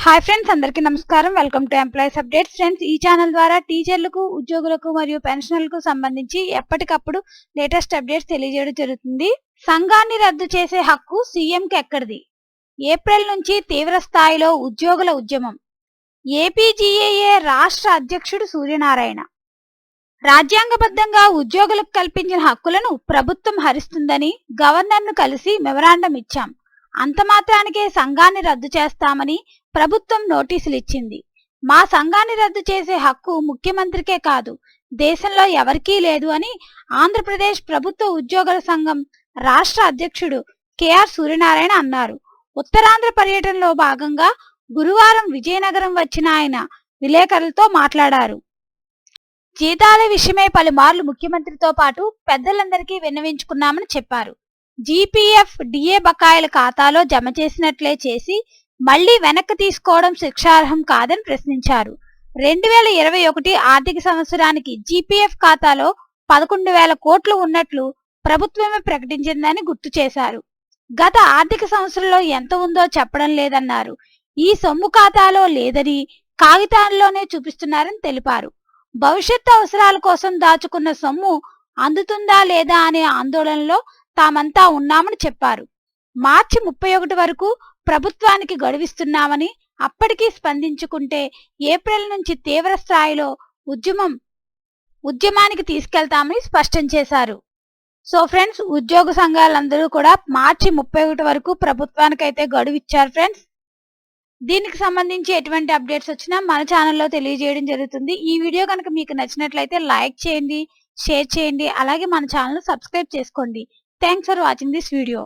Hi friends, అందరికీ నమస్కారం. Welcome to employees updates. Friends, ఈ ఛానల్ ద్వారా టీచర్లకు, ఉద్యోగులకు మరియు పెన్షనర్లకు సంబంధించి ఎప్పటికప్పుడు లేటెస్ట్ అప్డేట్స్ తెలియజేయడం జరుగుతుంది. సంఘాన్ని రద్దు చేసే హక్కు సీఎంకి ఎక్కడిది? ఏప్రిల్ నుంచి తీవ్ర స్థాయిలో ఉద్యోగుల ఉద్యమం. ఏపీజీఏఏ రాష్ట్ర అధ్యక్షుడు సూర్యనారాయణ రాజ్యాంగబద్ధంగా ఉద్యోగులకు కల్పించిన హక్కులను ప్రభుత్వం హరిస్తుందని గవర్నర్ను కలిసి మెమరాండం ఇచ్చాం. అంతమాత్రానికే సంఘాన్ని రద్దు చేస్తామని ప్రభుత్వం నోటీసులు ఇచ్చింది. మా సంఘాన్ని రద్దు చేసే హక్కు ముఖ్యమంత్రికే కాదు, దేశంలో ఎవరికీ లేదు అని ఆంధ్రప్రదేశ్ ప్రభుత్వ ఉద్యోగుల సంఘం రాష్ట్ర అధ్యక్షుడు కేఆర్ సూర్యనారాయణ అన్నారు. ఉత్తరాంధ్ర పర్యటనలో భాగంగా గురువారం విజయనగరం వచ్చిన ఆయన విలేకరులతో మాట్లాడారు. జీతాల విషయమై పలుమార్లు ముఖ్యమంత్రితో పాటు పెద్దలందరికీ విన్నవించుకున్నామని చెప్పారు. జీపీఎఫ్, డిఏ బకాయిల ఖాతాలో జమ చేసినట్లే చేసి మళ్లీ వెనక్కి తీసుకోవడం శిక్షార్హం కాదని ప్రశ్నించారు. 2021 ఆర్థిక సంవత్సరానికి జీపీఎఫ్ ఖాతాలో 11,000 కోట్లు ఉన్నట్లు ప్రభుత్వమే ప్రకటించిందని గుర్తు చేశారు. గత ఆర్థిక సంవత్సరంలో ఎంత ఉందో చెప్పడం లేదన్నారు. ఈ సొమ్ము ఖాతాలో లేదని కాగితాల్లోనే చూపిస్తున్నారని తెలిపారు. భవిష్యత్తు అవసరాల కోసం దాచుకున్న సొమ్ము అందుతుందా లేదా అనే ఆందోళనలో తామంతా ఉన్నామని చెప్పారు. మార్చి 31 వరకు ప్రభుత్వానికి గడువిస్తున్నామని, అప్పటికీ స్పందించుకుంటే ఏప్రిల్ నుంచి తీవ్ర స్థాయిలో ఉద్యమానికి తీసుకెళ్తామని స్పష్టం చేశారు. సో ఫ్రెండ్స్, ఉద్యోగ సంఘాలందరూ కూడా మార్చి 31 వరకు ప్రభుత్వానికైతే గడువు ఇచ్చారు ఫ్రెండ్స్. దీనికి సంబంధించి ఎటువంటి అప్డేట్స్ వచ్చినా మన ఛానల్లో తెలియజేయడం జరుగుతుంది. ఈ వీడియో కనుక మీకు నచ్చినట్లయితే లైక్ చేయండి, షేర్ చేయండి, అలాగే మన ఛానల్ సబ్స్క్రైబ్ చేసుకోండి. Thanks for watching this video.